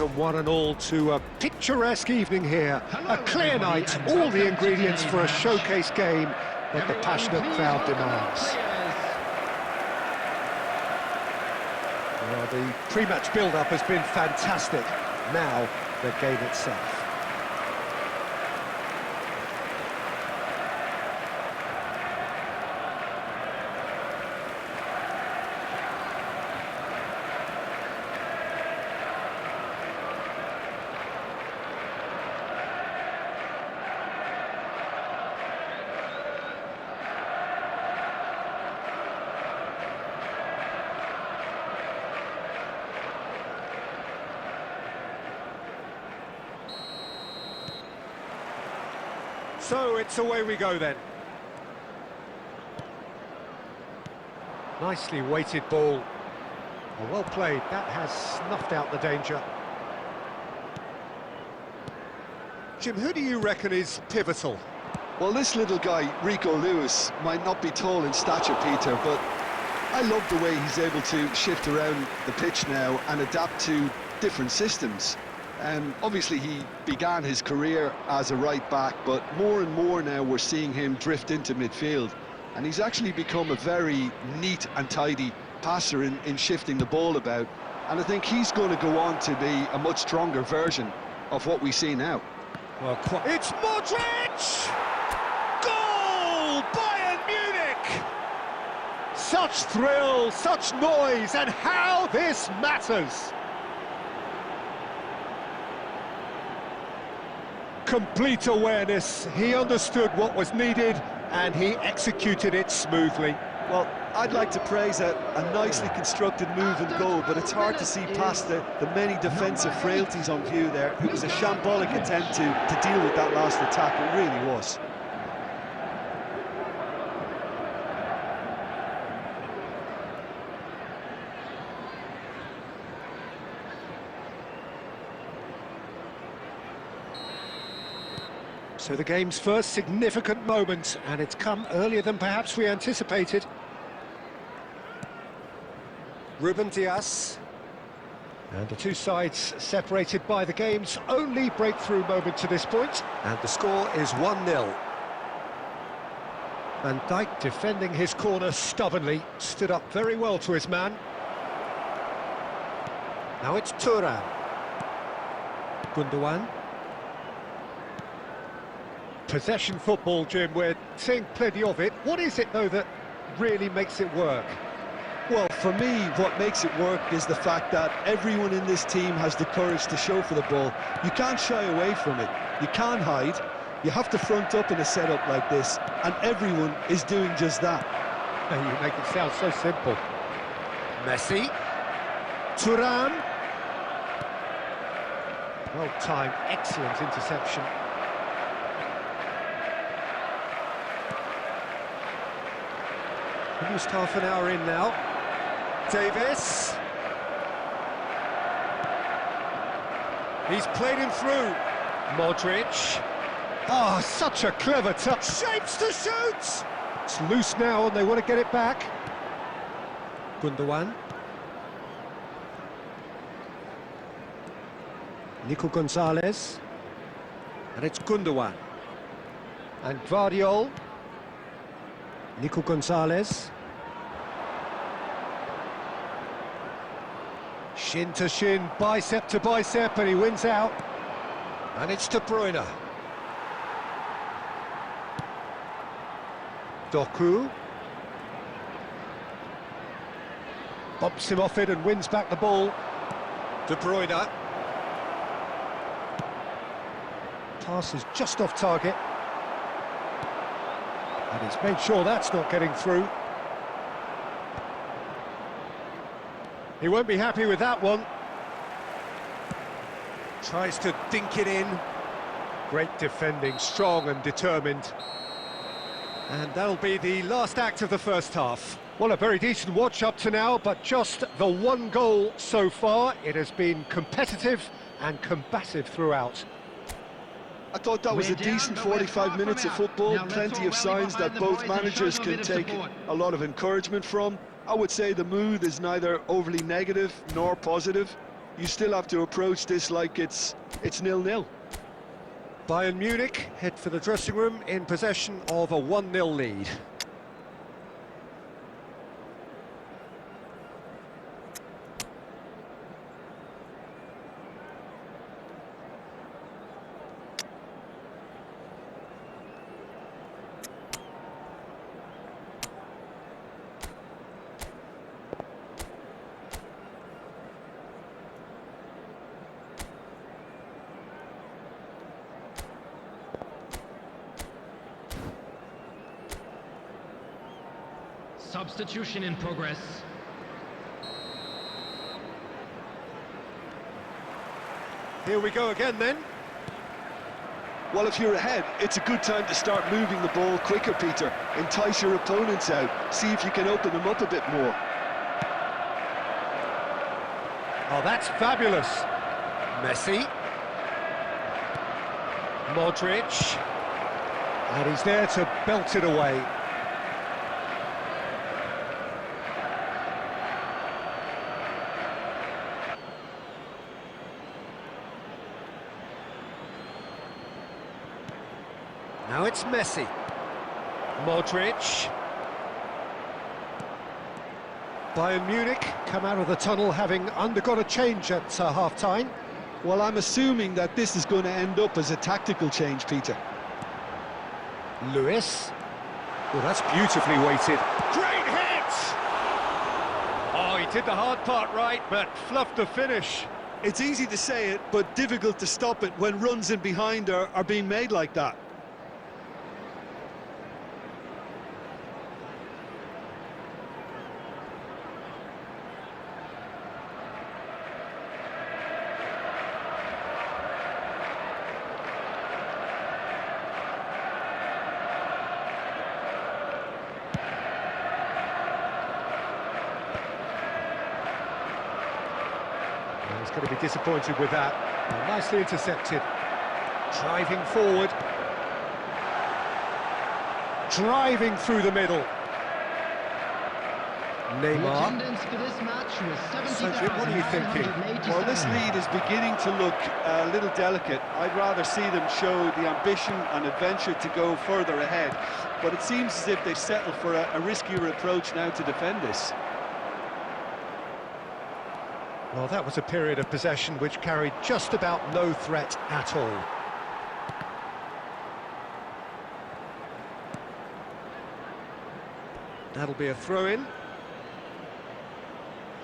welcome one and all to a picturesque evening here. A clear night, all the ingredients for a showcase game that the passionate crowd demands. Well, the pre-match build-up has been fantastic. Now, the game itself. So it's away we go then. Nicely weighted ball. Well played, that has snuffed out the danger. Jim, who do you reckon is pivotal? Well, this little guy, Rico Lewis, might not be tall in stature, Peter, but I love the way he's able to shift around the pitch now and adapt to different systems. Obviously he began his career as a right back, but more and more now we're seeing him drift into midfield, and he's actually become a very neat and tidy passer in shifting the ball about, and I think he's going to go on to be a much stronger version of what we see now. Well, it's Modric! Goal! Bayern Munich! Such thrill, such noise, and how this matters! Complete awareness, he understood what was needed and he executed it smoothly. Well, I'd like to praise a nicely constructed move and goal, but it's hard to see past the many defensive frailties on view there. It was a shambolic attempt to deal with that last attack, it really was. So the game's first significant moment, and it's come earlier than perhaps we anticipated. Ruben Dias. And the two sides separated by the game's only breakthrough moment to this point. And the score is 1-0. Van Dijk defending his corner stubbornly, stood up very well to his man. Now it's Thuram. Gundogan. Possession football, Jim, we're seeing plenty of it. What is it, though, that really makes it work? Well, for me, what makes it work is the fact that everyone in this team has the courage to show for the ball. You can't shy away from it. You can't hide. You have to front up in a setup like this, and everyone is doing just that. You make it sound so simple. Messi. Thuram. Well-timed, excellent interception. Almost half an hour in now. Davis. He's played him through. Modric. Oh, such a clever touch. Shapes to shoot! It's loose now and they want to get it back. Gundogan. Nico Gonzalez. And it's Gundogan. And Gvardiol. Nico Gonzalez. Shin to shin, bicep to bicep, and he wins out. And it's De Bruyne. Doku. Bumps him off it and wins back the ball. De Bruyne. Pass is just off target. And he's made sure that's not getting through. He won't be happy with that one. Tries to dink it in. Great defending, strong and determined. And that'll be the last act of the first half. Well, a very decent watch up to now, but just the one goal so far. It has been competitive and combative throughout. I thought that was a decent 45 minutes of football, plenty of signs that both managers can take a lot of encouragement from. I would say the mood is neither overly negative nor positive. you still have to approach this like it's 0-0. Bayern Munich head for the dressing room in possession of a 1-0 lead. Substitution in progress. Here we go again then. Well, if you're ahead, it's a good time to start moving the ball quicker, Peter. Entice your opponents out. See if you can open them up a bit more. Oh, that's fabulous. Messi. Modric. And he's there to belt it away. Now it's Messi. Modric. Bayern Munich come out of the tunnel having undergone a change at half-time. Well, I'm assuming that this is going to end up as a tactical change, Peter. Lewis. Well, that's beautifully weighted. Great hit! Oh, he did the hard part right, but fluffed the finish. It's easy to say it, but difficult to stop it when runs in behind are being made like that. He's going to be disappointed with that. Nicely intercepted. Driving forward. Driving through the middle. The Neymar. attendance for this match was So, Jim, what are you thinking? 70,987. Well, this lead is beginning to look a little delicate. I'd rather see them show the ambition and adventure to go further ahead. But it seems as if they've settled for a riskier approach now to defend this. Well, that was a period of possession which carried just about no threat at all. That'll be a throw-in.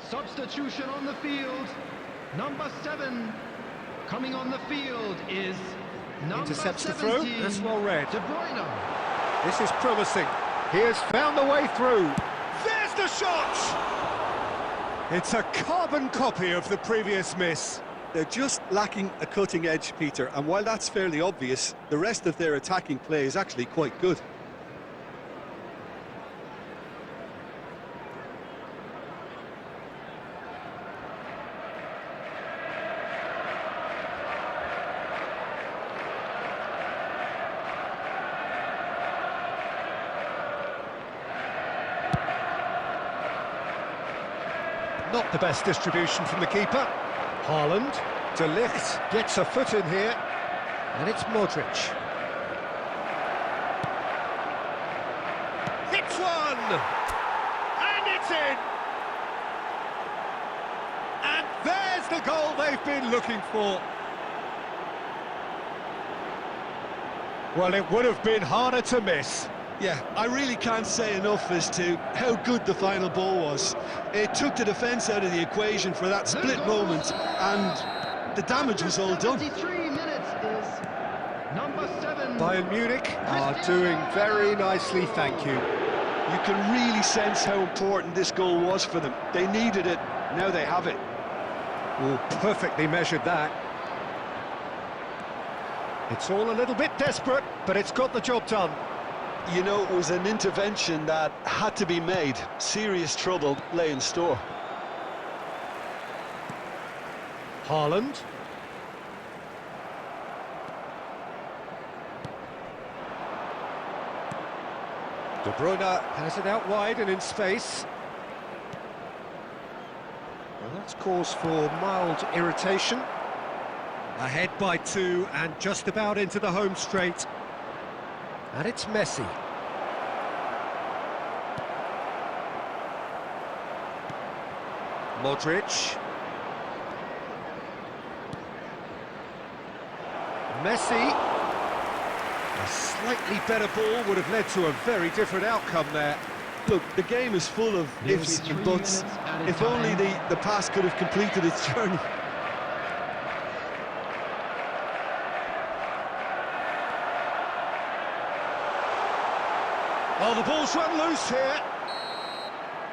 Substitution on the field. Number 7 coming on the field is number Intercepts the 17, throw. That's well read. De Bruyne. This is promising. He has found the way through. There's the shot! It's a carbon copy of the previous miss. They're just lacking a cutting edge, Peter, and while that's fairly obvious, the rest of their attacking play is actually quite good. Not the best distribution from the keeper. Haaland. De Ligt gets a foot in here. And it's Modric. Hits one! And it's in! And there's the goal they've been looking for. Well, it would have been harder to miss. Yeah, I really can't say enough as to how good the final ball was. It took the defence out of the equation for that split moment, and the damage was all done. 73 minutes is number 7. Bayern Munich are doing very nicely, thank you. You can really sense how important this goal was for them. They needed it, now they have it. Oh, perfectly measured that. It's all a little bit desperate, but it's got the job done. You know, it was an intervention that had to be made. Serious trouble lay in store. Haaland. De Bruyne has it out wide and in space. Well, It's cause for mild irritation. Ahead by 2 and just about into the home straight. And it's Messi. Modric. Messi. A slightly better ball would have led to a very different outcome there. Look, the game is full of ifs and buts. If only the pass could have completed its journey. Oh, the ball's run loose here.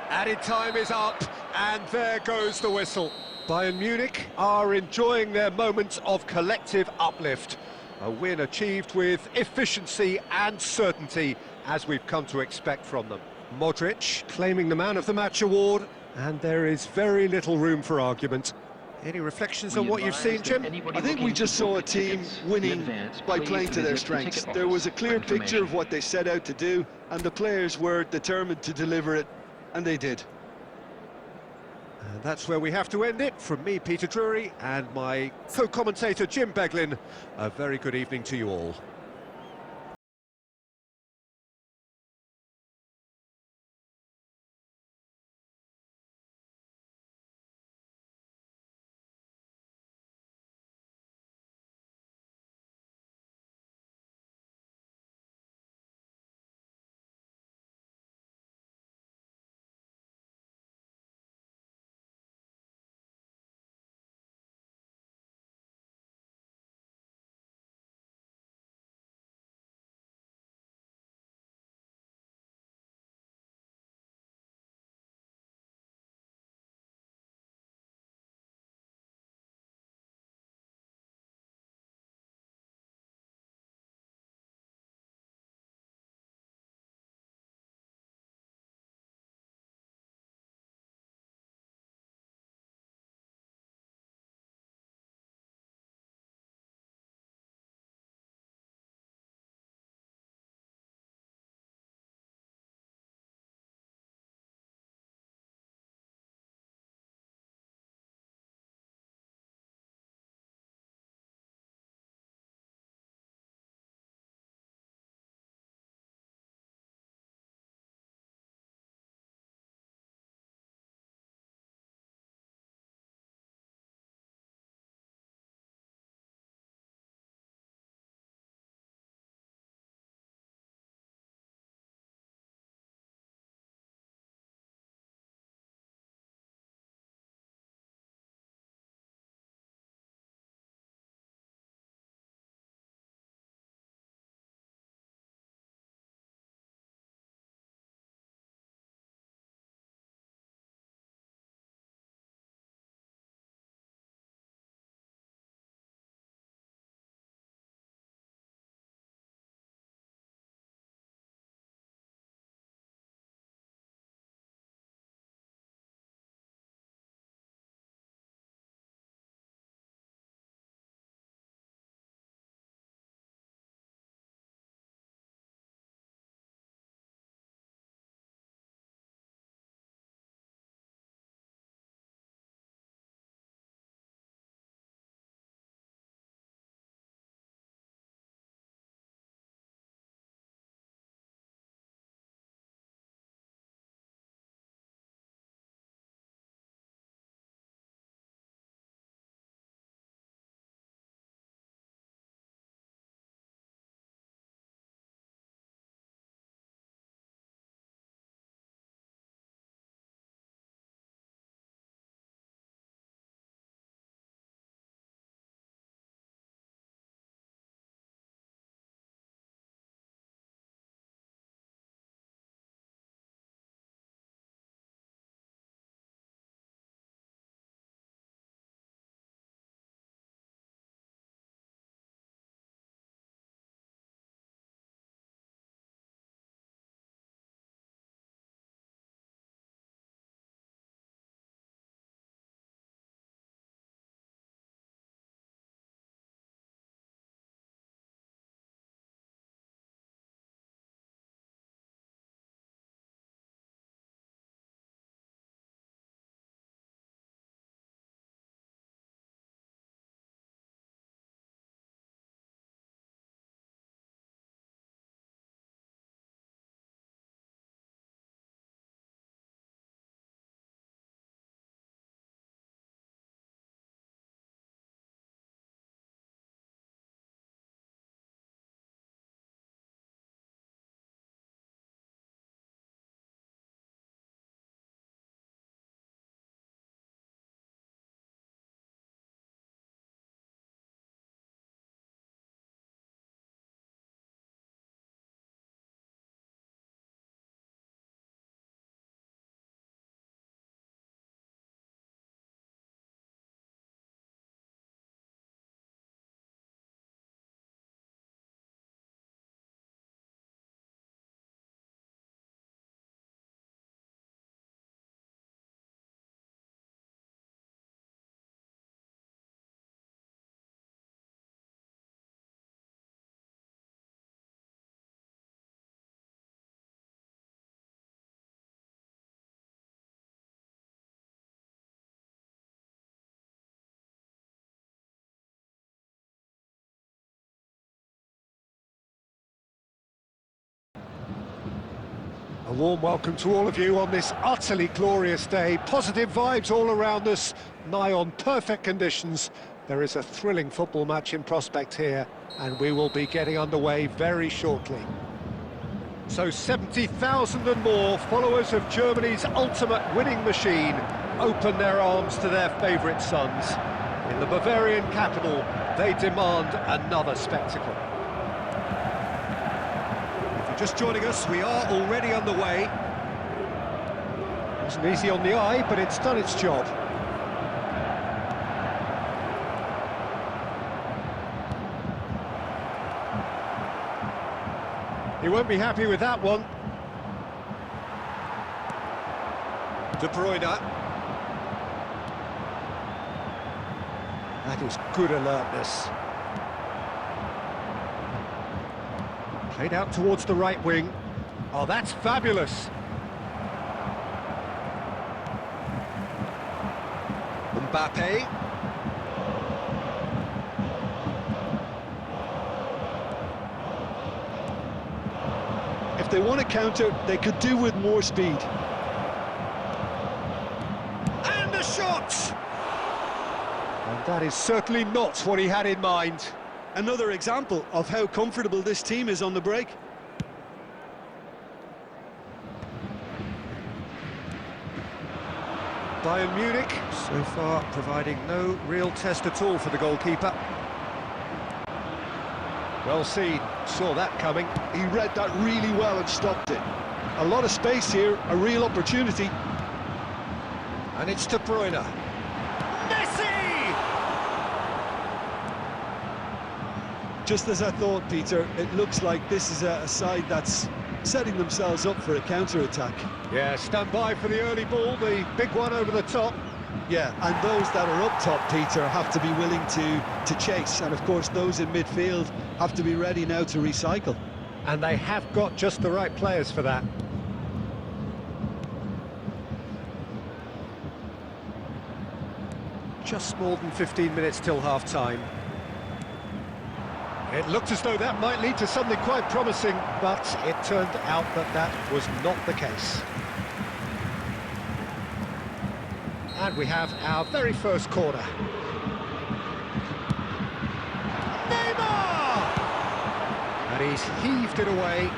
Added time is up, and there goes the whistle. Bayern Munich are enjoying their moment of collective uplift. A win achieved with efficiency and certainty, as we've come to expect from them. Modric claiming the Man of the Match award, and there is very little room for argument. Any reflections on what you've seen, Jim? I think we just saw a team winning by playing to their strengths. There was a clear picture of what they set out to do, and the players were determined to deliver it, and they did. And that's where we have to end it. From me, Peter Drury, and my co-commentator, Jim Beglin, a very good evening to you all. warm welcome to all of you on this utterly glorious day. Positive vibes all around us, nigh on perfect conditions. There is a thrilling football match in prospect here, and we will be getting underway very shortly. So 70,000 and more followers of Germany's ultimate winning machine open their arms to their favourite sons. In the Bavarian capital, they demand another spectacle. If you're just joining us, we are already underway. Wasn't easy on the eye, but it's done its job. He won't be happy with that one. De Bruyne. That is good alertness. Played out towards the right wing. Oh, that's fabulous. Mbappe. If they want to counter, they could do with more speed. And a shot! And that is certainly not what he had in mind. Another example of how comfortable this team is on the break. Bayern Munich, so far providing no real test at all for the goalkeeper. Well seen, saw that coming. He read that really well and stopped it. A lot of space here, a real opportunity. And it's De Bruyne. Messi! Just as I thought, Peter, it looks like this is a side that's setting themselves up for a counter-attack. Yeah, stand by for the early ball, the big one over the top. Yeah, and those that are up top, Peter, have to be willing to chase. And of course, those in midfield have to be ready now to recycle. And they have got just the right players for that. Just more than 15 minutes till half-time. It looked as though that might lead to something quite promising, but it turned out that that was not the case. And we have our very first corner. Neymar! And he's heaved it away.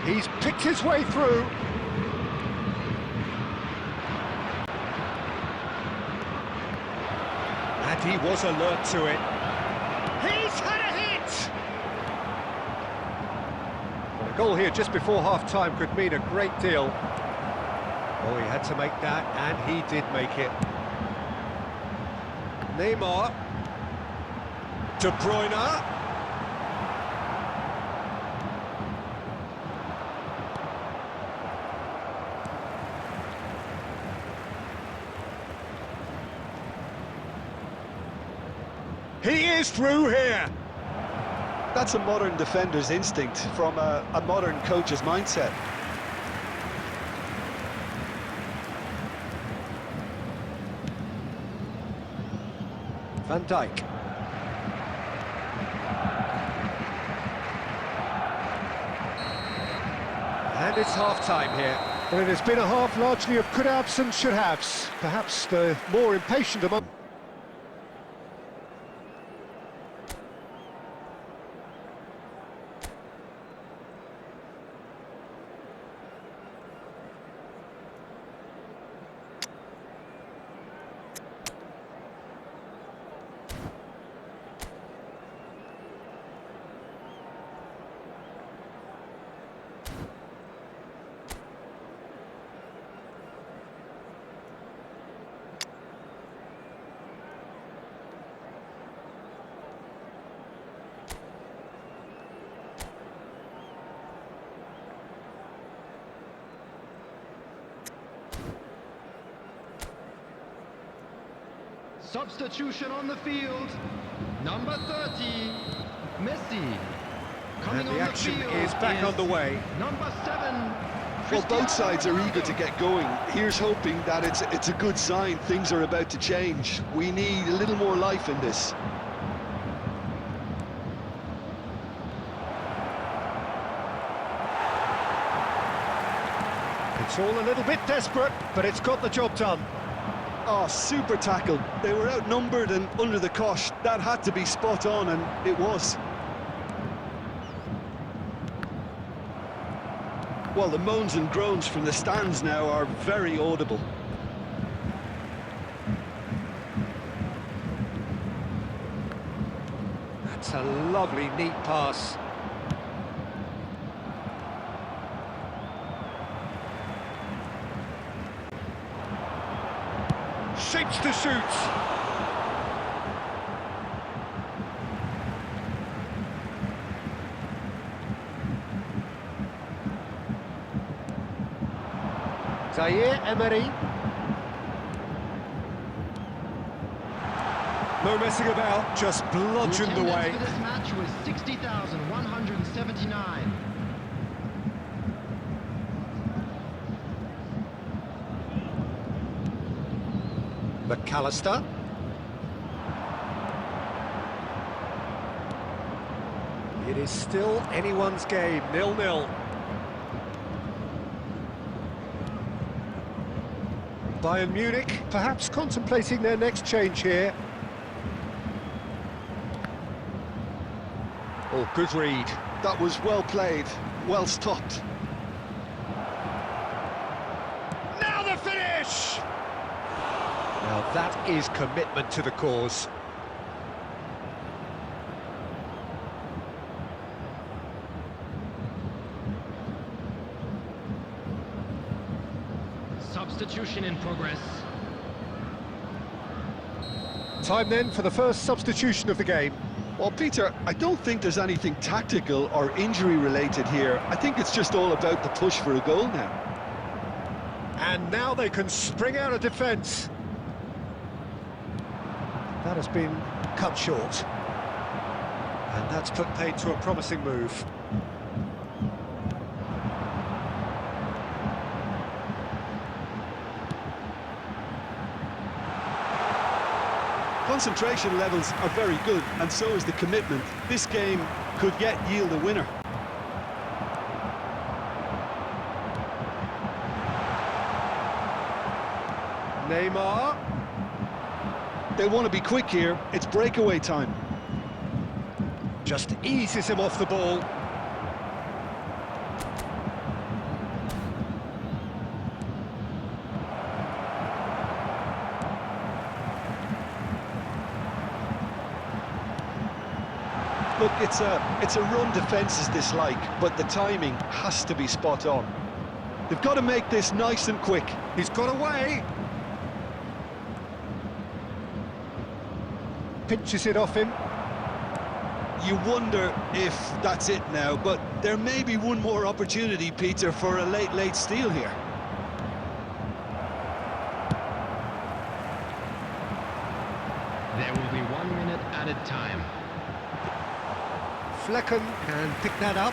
He's picked his way through. And he was alert to it. He's had a hit! Well, a goal here just before half-time could mean a great deal. Oh, he had to make that, and he did make it. Neymar. De Bruyne. He is through here. That's a modern defender's instinct from a modern coach's mindset. Van Dijk. And it's half-time here. Well, it has been a half largely of could-haves and should-haves. Perhaps the more impatient among... Substitution on the field. Number 30, Messi. Coming And on the action field is back underway. Number 7, Well, both sides are eager to get going. Here's hoping that it's a good sign things are about to change. We need a little more life in this. It's all a little bit desperate, but it's got the job done. Oh, super tackle. They were outnumbered and under the cosh. That had to be spot on, and it was. Well, the moans and groans from the stands now are very audible. That's a lovely, neat pass. Shapes to shoot. Zaire Emery. No messing about, just bludgeoned The away. attendance for this match was 60,179. McAllister. It is still anyone's game, 0-0. Bayern Munich perhaps contemplating their next change here. Oh, good read. That was well played, well stopped. Now the finish! Now that is commitment to the cause. Substitution in progress. Time then for the first substitution of the game. Well, Peter, I don't think there's anything tactical or injury-related here. I think it's just all about the push for a goal now. And now they can spring out of defence. That has been cut short. And that's put paid to a promising move. Concentration levels are very good, and so is the commitment. This game could yet yield a winner. Neymar. They want to be quick here. It's breakaway time. Just eases him off the ball. Look, it's a run defence's dislike, but the timing has to be spot on. They've got to make this nice and quick. He's got away. Pinches it off him. You wonder if that's it now, but there may be one more opportunity, Peter, for a late steal here. There will be 1 minute added time. Flecken can pick that up.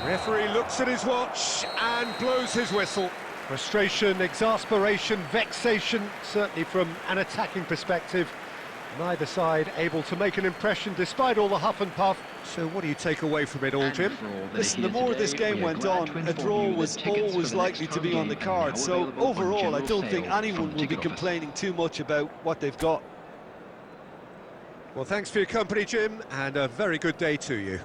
Referee looks at his watch and blows his whistle. Frustration, exasperation, vexation, certainly from an attacking perspective. Neither side able to make an impression despite all the huff and puff. So what do you take away from it all, Jim? Listen, the more this game went on, a draw was always likely to be on the card. So overall, I don't think anyone will be complaining too much about what they've got. Well, thanks for your company, Jim, and a very good day to you.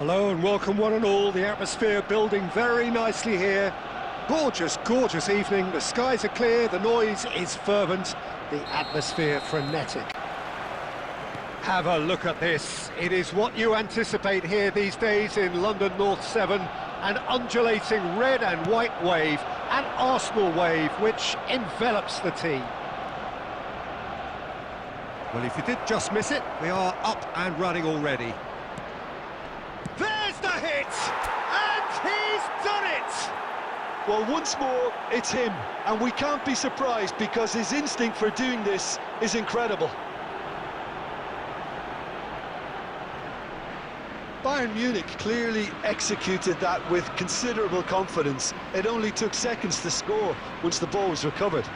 Hello and welcome one and all. The atmosphere building very nicely here. Gorgeous, gorgeous evening. The skies are clear, the noise is fervent, the atmosphere frenetic. Have a look at this. It is what you anticipate here these days in London North 7. An undulating red and white wave, an Arsenal wave which envelops the team. Well, if you did just miss it, we are up and running already. There's the hit! And he's done it! Well, once more, it's him, and we can't be surprised because his instinct for doing this is incredible. Bayern Munich clearly executed that with considerable confidence. It only took seconds to score once the ball was recovered.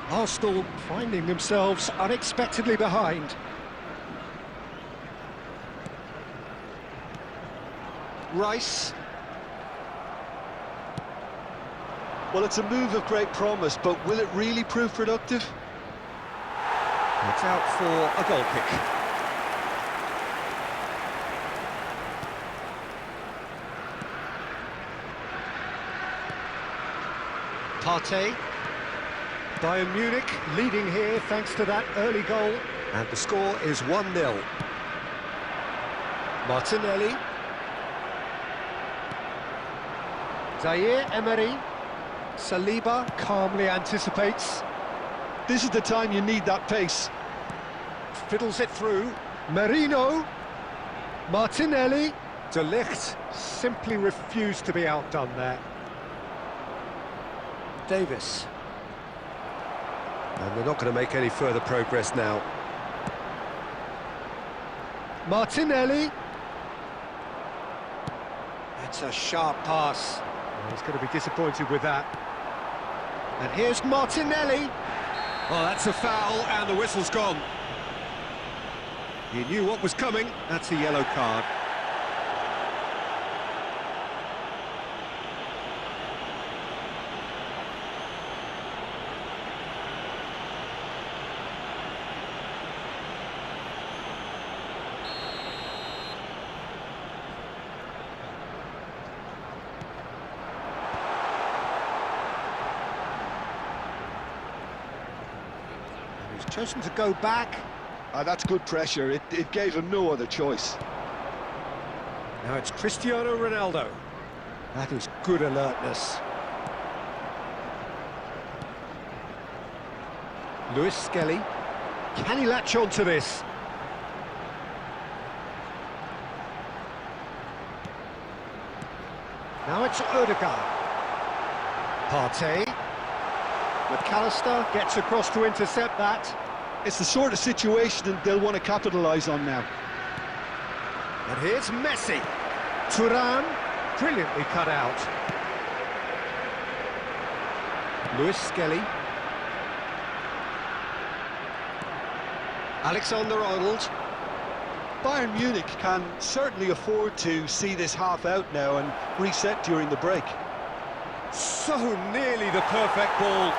Arsenal finding themselves unexpectedly behind. Rice. Well, it's a move of great promise, but will it really prove productive? It's out for a goal kick. Partey. Bayern Munich leading here thanks to that early goal, and the score is 1-0. Martinelli. Zaire Emery. Saliba calmly anticipates. This is the time you need that pace. Fiddles it through. Merino. Martinelli. De Ligt simply refused to be outdone there. Davis. And they're not going to make any further progress now. Martinelli. It's a sharp pass. He's going to be disappointed with that. And here's Martinelli. Well, that's a foul, and the whistle's gone. He knew what was coming. That's a yellow card. He's chosen to go back. That's good pressure. It gave him no other choice. Now it's Cristiano Ronaldo. That is good alertness. Lewis Skelly. Can he latch on to this? Now it's Odegaard. Partey. McAllister gets across to intercept that. It's the sort of situation they'll want to capitalise on now. And here's Messi. Thuram, brilliantly cut out. Lewis Skelly. Alexander-Arnold. Bayern Munich can certainly afford to see this half out now and reset during the break. So nearly the perfect ball.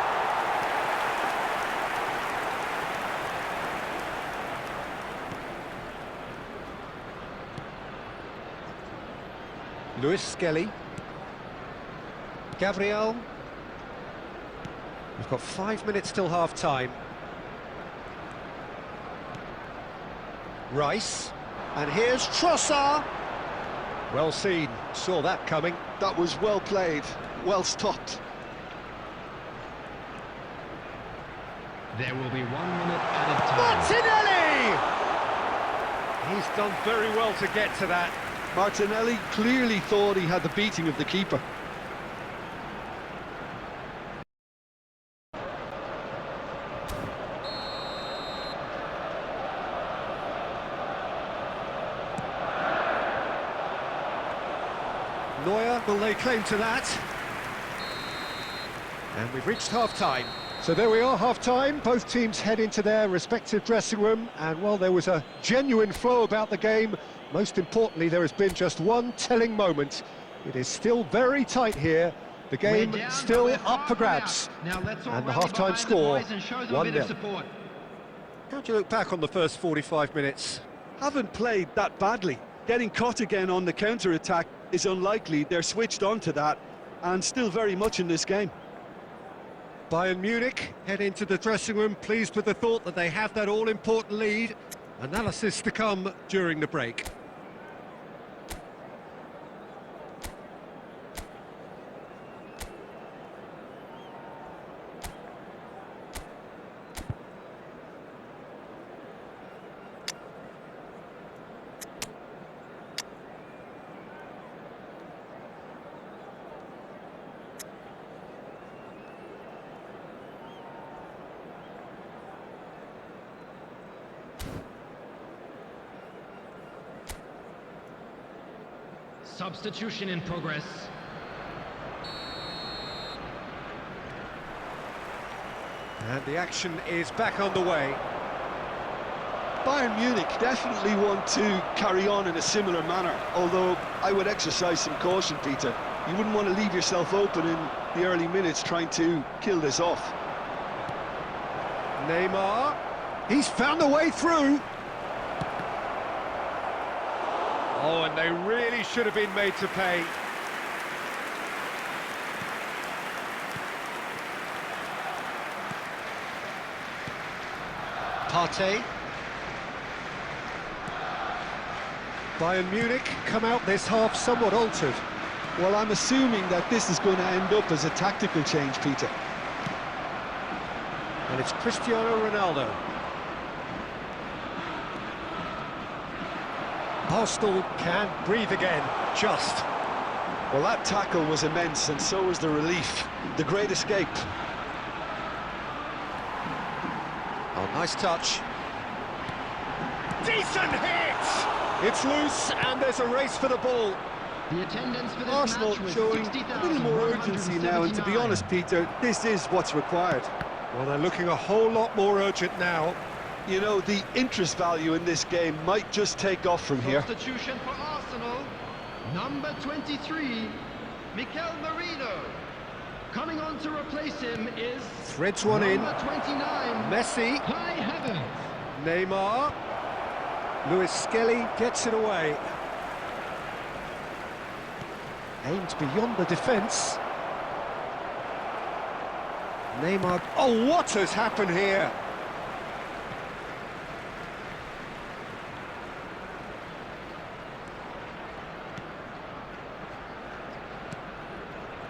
Lewis Skelly. Gabriel. We've got 5 minutes till half-time. Rice. And here's Trossard. Well seen. Saw that coming. That was well played, well stopped. There will be 1 minute added time. Martinelli! He's done very well to get to that. Martinelli clearly thought he had the beating of the keeper. Neuer will lay claim to that. And we've reached half-time. So there we are, half-time. Both teams head into their respective dressing room, and while there was a genuine flow about the game, most importantly, there has been just one telling moment. It is still very tight here. The game We're down, still but we're up for far from grabs. out. Now let's all And the rally half-time behind the score, boys and show them a bit of 1-0. support. How do you look back on the first 45 minutes? Haven't played that badly. Getting caught again on the counter-attack is unlikely. They're switched on to that and still very much in this game. Bayern Munich head into the dressing room pleased with the thought that they have that all-important lead. Analysis to come during the break. Substitution in progress. And the action is back underway. Bayern Munich definitely want to carry on in a similar manner, although I would exercise some caution, Peter. You wouldn't want to leave yourself open in the early minutes trying to kill this off. Neymar, he's found a way through. Oh, and they really should have been made to pay. Partey. Bayern Munich come out this half somewhat altered. Well, I'm assuming that this is going to end up as a tactical change, Peter. And it's Cristiano Ronaldo. Arsenal can breathe again, just. Well, that tackle was immense, and so was the relief. The great escape. Oh, nice touch. Decent hit! It's loose, and there's a race for the ball. The attendance for this Arsenal match was showing a little more urgency now, and to be 60,179. honest, Peter, this is what's required. Well, they're looking a whole lot more urgent now. You know, the interest value in this game might just take off from here. Substitution for Arsenal, number 23, Mikel Merino. Coming on to replace him is Threads one in. number 29, Messi, Kai Havertz. Neymar. Luis Skelly gets it away. Aimed beyond the defence. Neymar. Oh, what has happened here?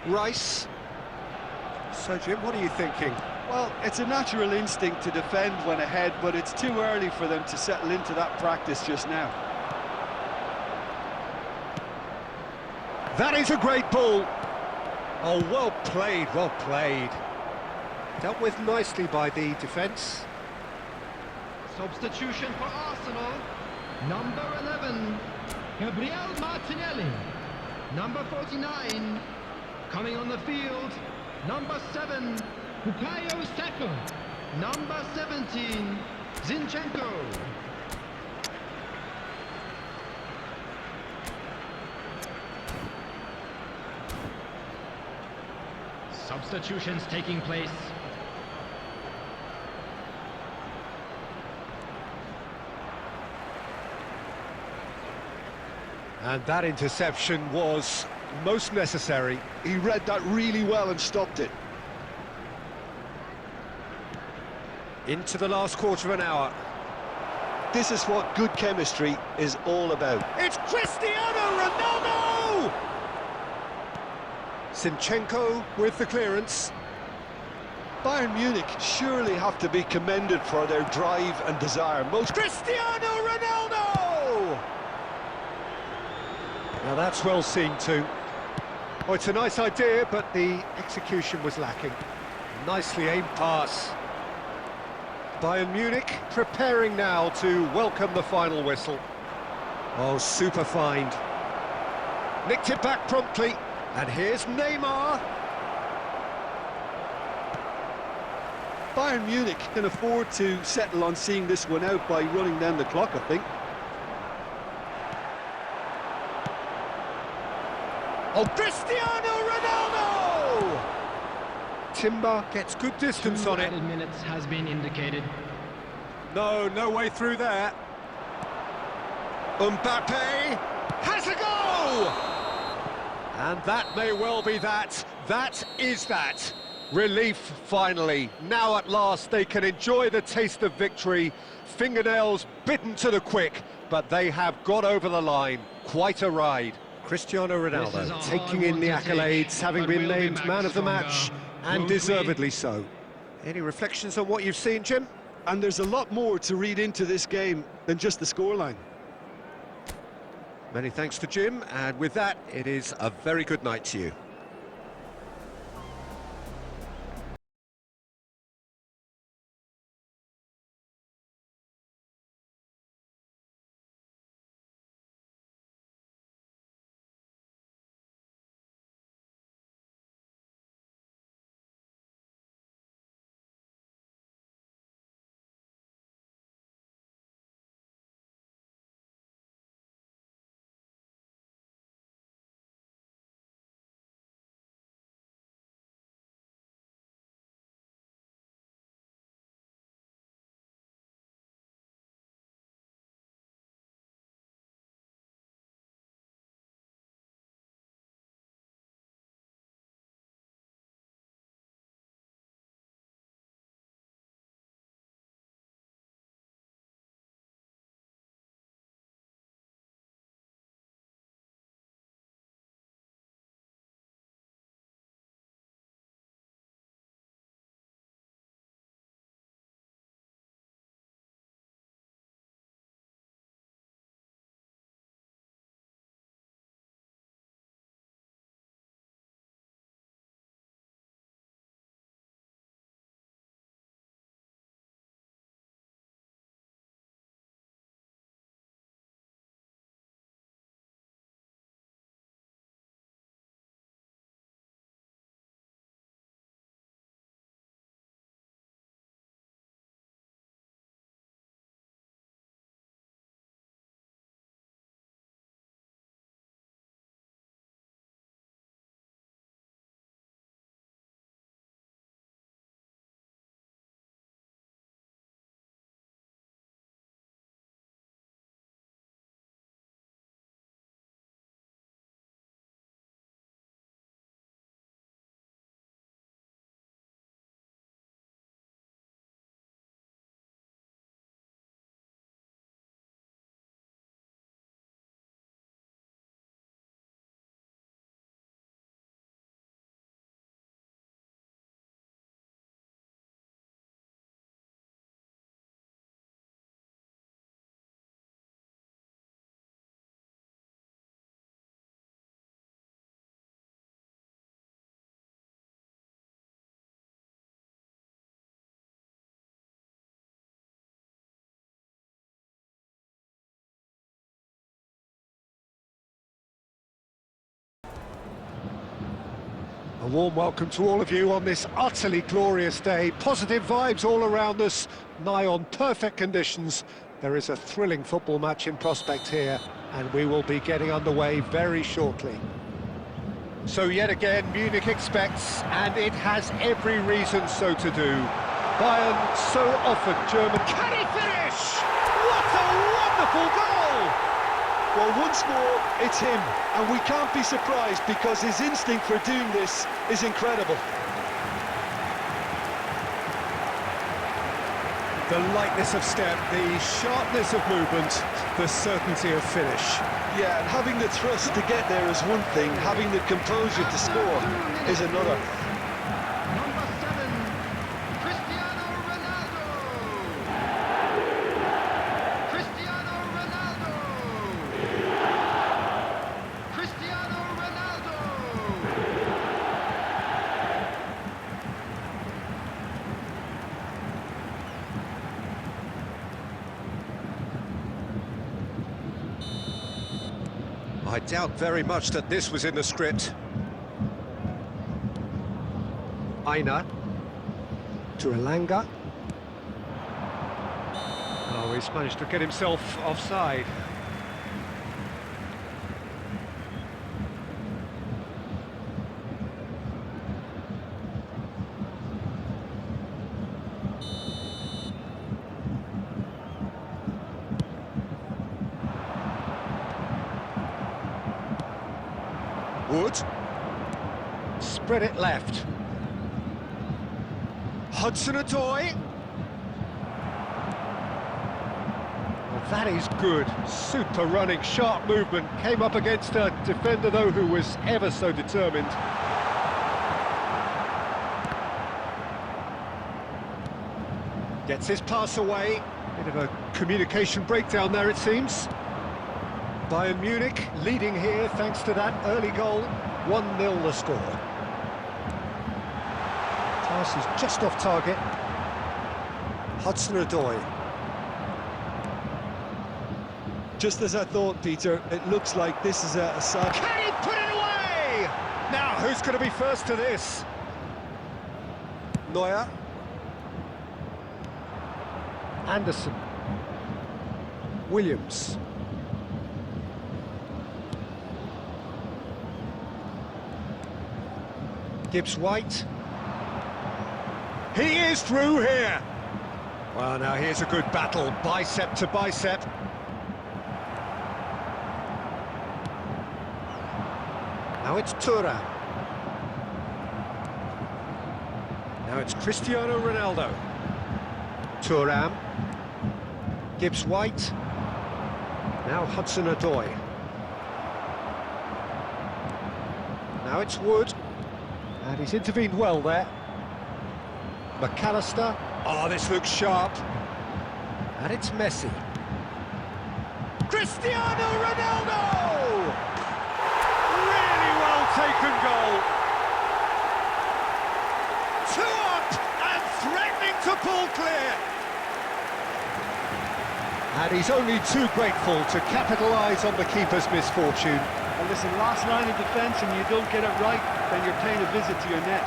Rice. So, Jim, what are you thinking? Well, it's a natural instinct to defend when ahead, but it's too early for them to settle into that practice just now. That is a great ball. Oh, well played, well played. Dealt with nicely by the defence. Substitution for Arsenal, number 11, Gabriel Martinelli. Number 49, coming on the field, number 7, Bukayo Saka. Number 17, Zinchenko. Substitutions taking place. And that interception was most necessary. He read that really well and stopped it. Into the last quarter of an hour. This is what good chemistry is all about. It's Cristiano Ronaldo! Zinchenko with the clearance. Bayern Munich surely have to be commended for their drive and desire. Cristiano Ronaldo! Now that's well seen too. Oh, it's a nice idea, but the execution was lacking. Nicely aimed pass. Bayern Munich preparing now to welcome the final whistle. Oh, super find. Nicked it back promptly, and here's Neymar. Bayern Munich can afford to settle on seeing this one out by running down the clock, I think. Oh, Cristiano Ronaldo! Timber gets good distance 2 on it. added minutes has been indicated. No way through there. Mbappe has a goal! And that may well be that. That is that. Relief, finally. Now at last they can enjoy the taste of victory. Fingernails bitten to the quick, but they have got over the line. Quite a ride. Cristiano This is a Ronaldo hard taking in one the to take, accolades, having but been we'll be named back man of the stronger, match, and won't we? deservedly so. Any reflections on what you've seen, Jim? And there's a lot more to read into this game than just the scoreline. Many thanks to Jim, and with that, it is a very good night to you. A warm welcome to all of you on this utterly glorious day. Positive vibes all around us, nigh on perfect conditions. There is a thrilling football match in prospect here, and we will be getting underway very shortly. So yet again, Munich expects, and it has every reason so to do. Bayern so often German. Can he finish? What a wonderful goal! Well, once more, it's him, and we can't be surprised because his instinct for doing this is incredible. The lightness of step, the sharpness of movement, the certainty of finish. Yeah, and having the thrust to get there is one thing, having the composure to score is another. Number 7, Cristiano Ronaldo. Cristiano Ronaldo. Cristiano Ronaldo. I doubt very much that this was in the script. Aina. To Elanga. Oh, he's managed to get himself offside. Wood. Spread it left. Hudson-Odoi. Well, that is good. Super running, sharp movement. Came up against a defender, though, who was ever so determined. Gets his pass away. Bit of a communication breakdown there, it seems. Bayern Munich leading here thanks to that early goal. 1-0 the score. Pass is just off target. Hudson-Odoi. Just as I thought, Peter, it looks like this is a side... Can he put it away? Now, who's going to be first to this? Neuer. Anderson. Williams. Gibbs-White. He is through here. Well, now here's a good battle, bicep to bicep. Now it's Thuram. Now it's Cristiano Ronaldo. Thuram. Gibbs-White. Now Hudson-Odoi. Now it's Wood. And he's intervened well there. McAllister. Oh, this looks sharp. And it's Messi. Cristiano Ronaldo! Really well taken goal. 2 up and threatening to pull clear. And he's only too grateful to capitalise on the keeper's misfortune. And listen, last line of defence and you don't get it right, then you're paying a visit to your net.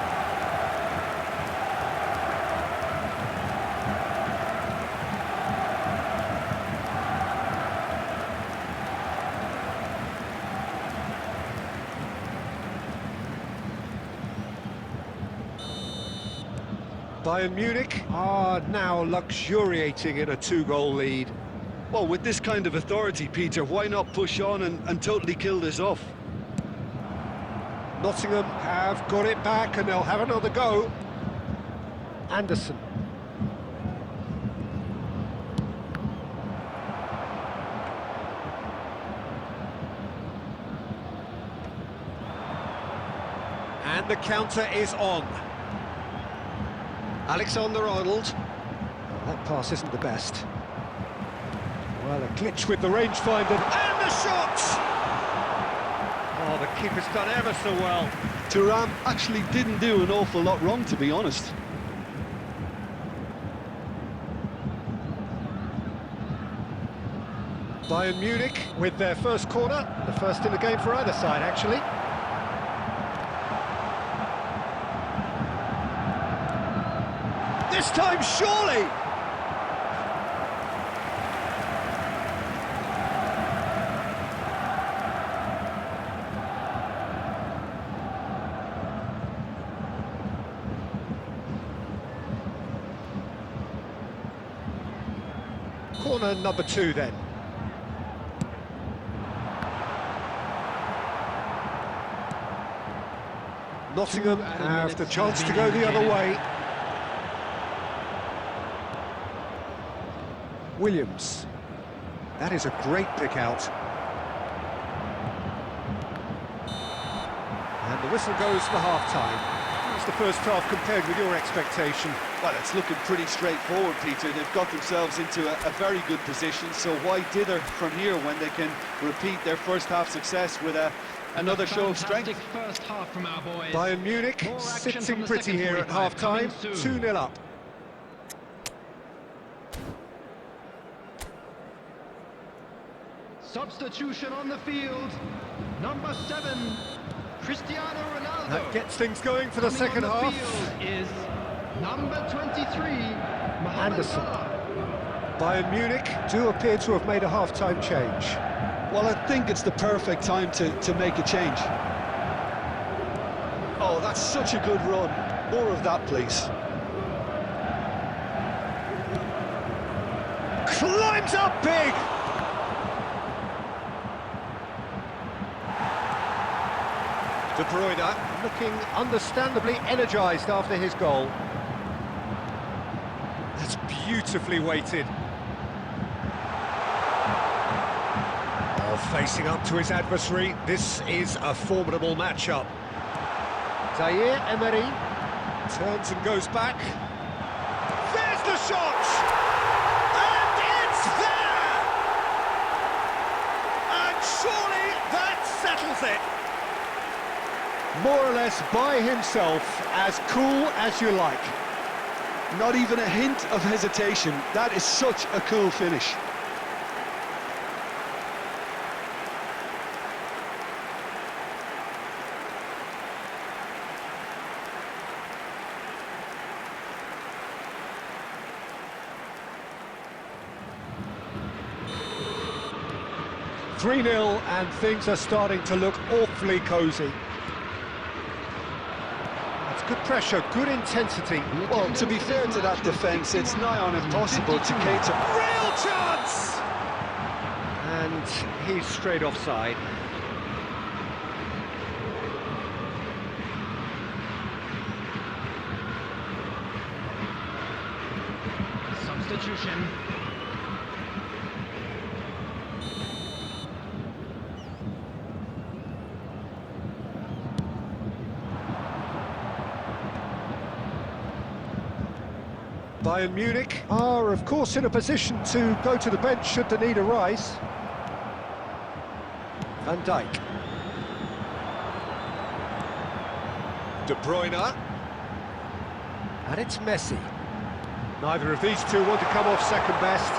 Bayern Munich are now luxuriating in a 2-goal lead. Well, with this kind of authority, Peter, why not push on and totally kill this off? Nottingham have got it back and they'll have another go. Anderson. And the counter is on. Alexander-Arnold. Oh, that pass isn't the best. Well, a glitch with the rangefinder, and the shot! Oh, the keeper's done ever so well. Thuram actually didn't do an awful lot wrong, to be honest. Bayern Munich with their first corner, the first in the game for either side, actually. This time, surely! Corner number 2 then. Nottingham have the chance to go the other way. Williams. That is a great pick out. And the whistle goes for half-time. How's the first half compared with your expectation? Well, it's looking pretty straightforward, Peter. They've got themselves into a very good position, so why dither from here when they can repeat their first half success with another show of strength? First half from our boys. Bayern Munich More action sitting from the pretty second here at 45 half-time, coming soon. 2-0 up. Substitution on the field. Number 7, Cristiano Ronaldo. That gets things going for the Coming second on the half. field is Number 23, Mohamed Anderson. Salah. Bayern Munich do appear to have made a half-time change. Well, I think it's the perfect time to make a change. Oh, that's such a good run. More of that, please. Climbs up big! De Bruyne looking understandably energised after his goal. That's beautifully weighted. Oh, facing up to his adversary, this is a formidable matchup. Zaire Emery turns and goes back. There's the shot! And it's there! And surely that settles it. More or less by himself, as cool as you like. Not even a hint of hesitation. That is such a cool finish. Three 0 and things are starting to look awfully cosy. That's good pressure, good intensity. Well, to be fair to that defence, it's nigh on impossible to cater. Real chance! And he's straight offside. Substitution. Bayern Munich are, of course, in a position to go to the bench should the need arise. Van Dijk. De Bruyne. And it's Messi. Neither of these two want to come off second best.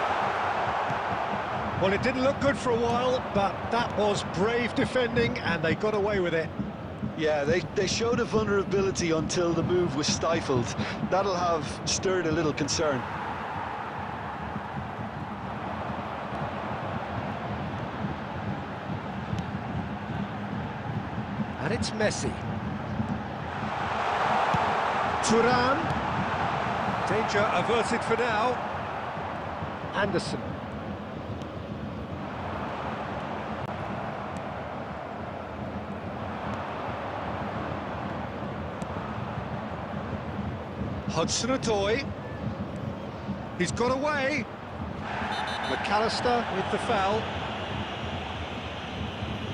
Well, it didn't look good for a while, but that was brave defending, and they got away with it. Yeah, they showed a vulnerability until the move was stifled. That'll have stirred a little concern. And it's Messi. Thuram. Danger averted for now. Anderson. Hudson-Odoi. He's got away. McAllister with the foul.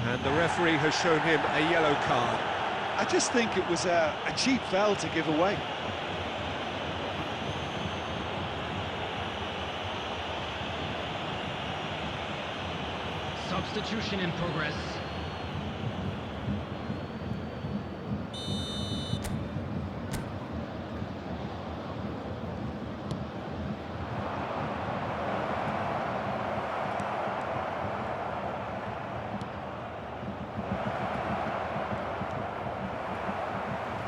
And the referee has shown him a yellow card. I just think it was a cheap foul to give away. Substitution in progress.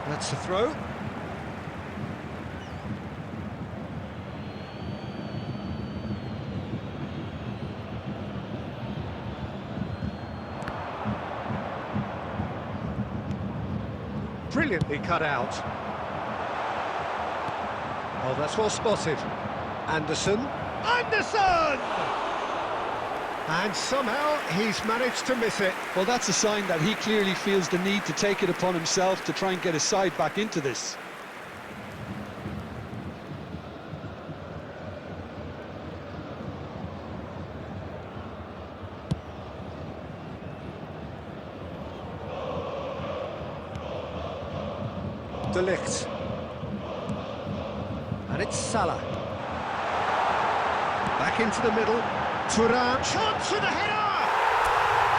That's a throw. Brilliantly cut out. Oh, that's well spotted. Anderson. Anderson! And somehow he's managed to miss it. Well, that's a sign that he clearly feels the need to take it upon himself to try and get his side back into this. De Ligt. And it's Salah. Back into the middle. Thuram. Chance for the header!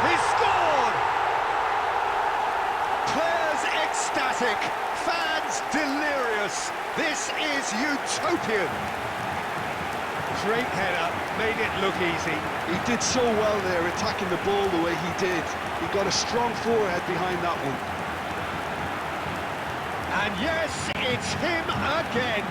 He's scored! Players ecstatic. Fans delirious. This is utopian. Great header. Made it look easy. He did so well there, attacking the ball the way he did. He got a strong forehead behind that one. And yes, it's him again.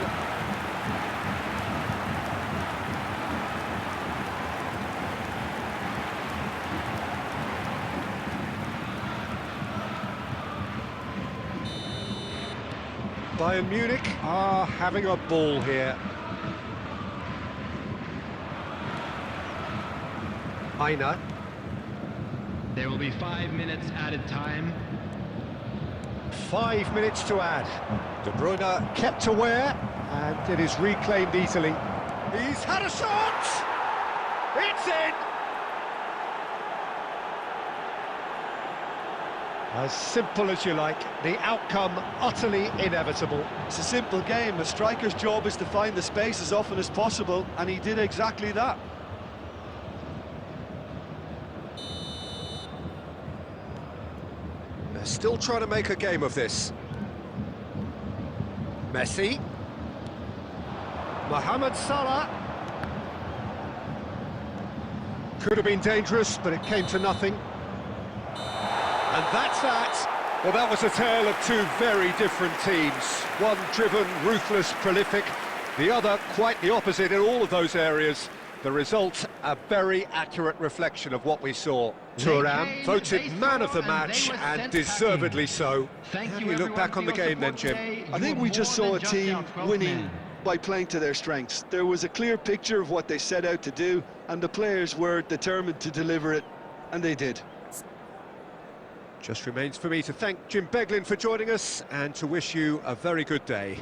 Bayern Munich are having a ball here. Aina. There will be 5 minutes added time. 5 minutes to add. De Bruyne kept aware, and it is reclaimed easily. He's had a shot! It's in! As simple as you like, the outcome utterly inevitable. It's a simple game. A striker's job is to find the space as often as possible, and he did exactly that. They're still trying to make a game of this. Messi. Mohamed Salah. Could have been dangerous, but it came to nothing. And that's that. Well, that was a tale of two very different teams. One driven, ruthless, prolific. The other quite the opposite in all of those areas. The result, a very accurate reflection of what we saw. Thuram voted man of the match, and deservedly so. How do you look back on the game then, Jim? I think we just saw a team winning by playing to their strengths. There was a clear picture of what they set out to do, and the players were determined to deliver it, and they did. Just remains for me to thank Jim Beglin for joining us and to wish you a very good day.